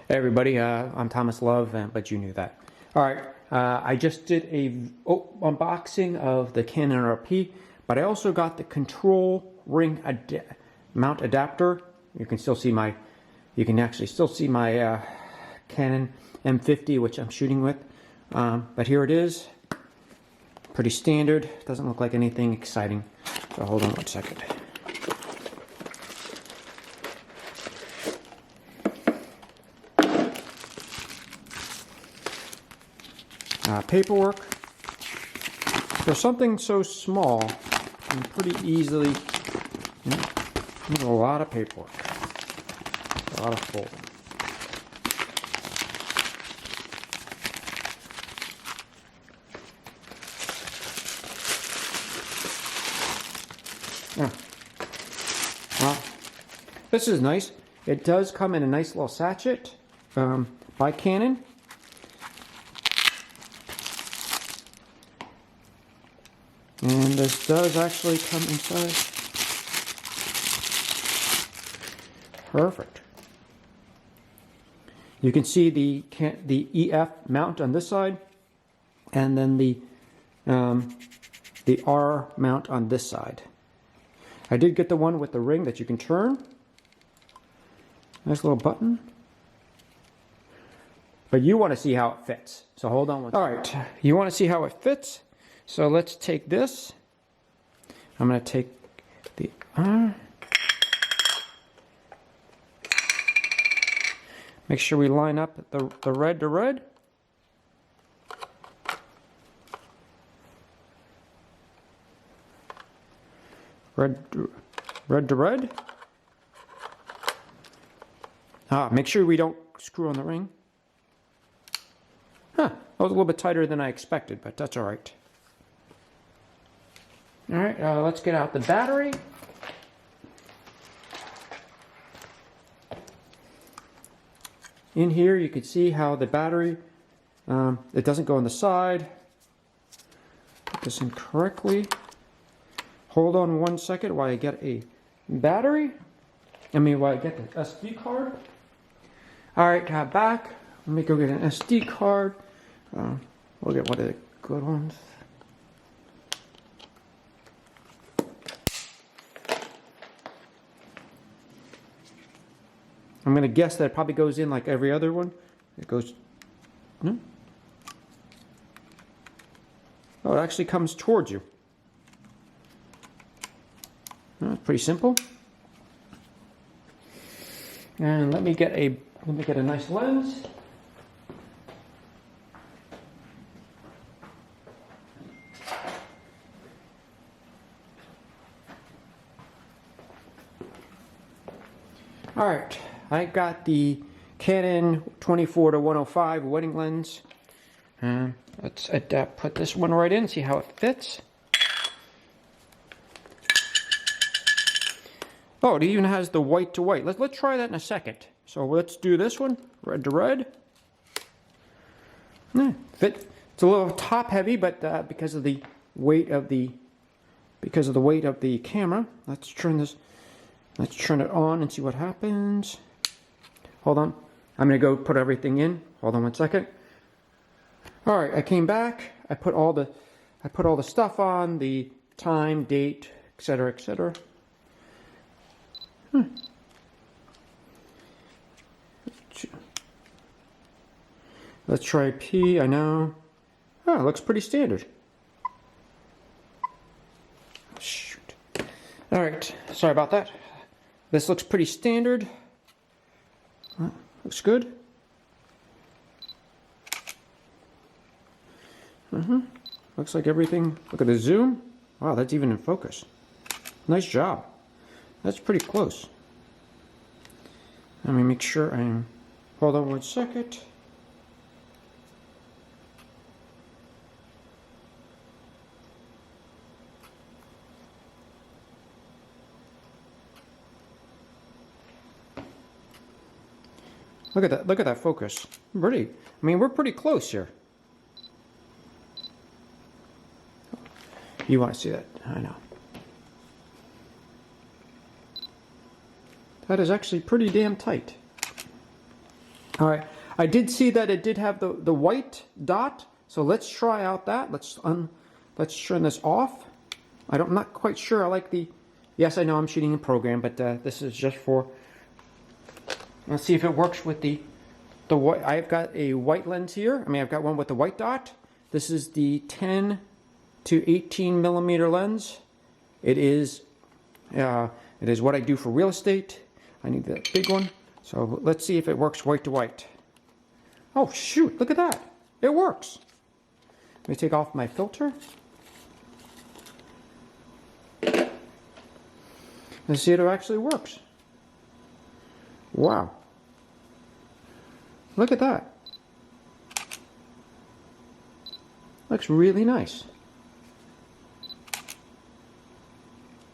Hey everybody, I'm Thomas Love, but you knew that. All right, I just did a unboxing of the Canon RP, but I also got the control ring mount adapter. You can actually still see my Canon M50, which I'm shooting with. But here it is, pretty standard. Doesn't look like anything exciting. So hold on one second. Paperwork. For something so small, and pretty easily, there's a lot of paperwork, a lot of folding. Well, this is nice. It does come in a nice little sachet by Canon. And this does actually come inside. Perfect. You can see the EF mount on this side, and then the R mount on this side. I did get the one with the ring that you can turn. Nice little button. But you want to see how it fits. So hold on one second. All right, you want to see how it fits? So let's take this. I'm going to take the R. Make sure we line up the red to red. Red to red. Make sure we don't screw on the ring. That was a little bit tighter than I expected, but that's all right. All right, let's get out the battery. In here, you can see how the battery, it doesn't go on the side. Put this in correctly. Hold on one second while I get a battery. While I get the SD card. All right, back. Let me go get an SD card. We'll get one of the good ones. I'm going to guess that it probably goes in like every other one. It goes... No? Oh, it actually comes towards you. Oh, pretty simple. And let me get a nice lens. All right. I got the Canon 24-105 wedding lens. Let's put this one right in, see how it fits. Oh, it even has the white to white. Let's try that in a second. So let's do this one, red to red. Fit. It's a little top heavy, but because of the weight of the camera, let's turn this. Let's turn it on and see what happens. Hold on. I'm going to go put everything in. Hold on one second. All right, I came back. I put all the stuff on, the time, date, etc., etc. Let's try P. I know. Oh, it looks pretty standard. Shoot. All right. Sorry about that. This looks pretty standard. Looks good. Looks like everything. Look at the zoom. Wow, that's even in focus. Nice job. That's pretty close. Let me make sure I'm... Hold on one second. Look at that focus. We're pretty close here. You want to see that? I know. That is actually pretty damn tight. All right, I did see that it did have the white dot, so let's try out that. Let's turn this off. I'm not quite sure. I like the. Yes, I know I'm shooting in program, but this is just for. Let's see if it works with the white. I've got a white lens here. I mean, I've got one with the white dot. This is the 10 to 18 millimeter lens. It is what I do for real estate. I need that big one. So let's see if it works white to white. Oh shoot, look at that. It works. Let me take off my filter. Let's see if it actually works. Wow. Look at that. Looks really nice.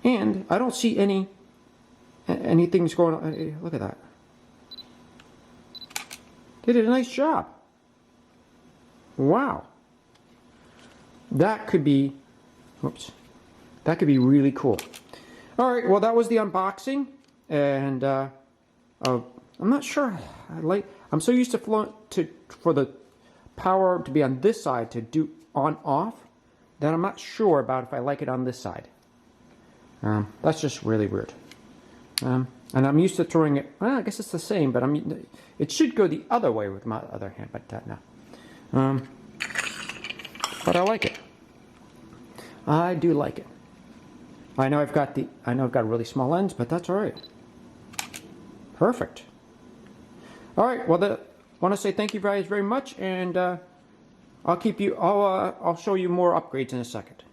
And I don't see anything's going on. Look at that. They did a nice job. Wow. That could be, oops, that could be really cool. All right, well, that was the unboxing, and I'm not sure. I'm so used to for the power to be on this side to do on off that I'm not sure about if I like it on this side. That's just really weird. And I'm used to throwing it. Well, I guess it's the same, but it should go the other way with my other hand, but no. But I like it. I do like it. I know I've got a really small lens, but that's all right. Perfect. All right. Well, I want to say thank you guys very much, and I'll show you more upgrades in a second.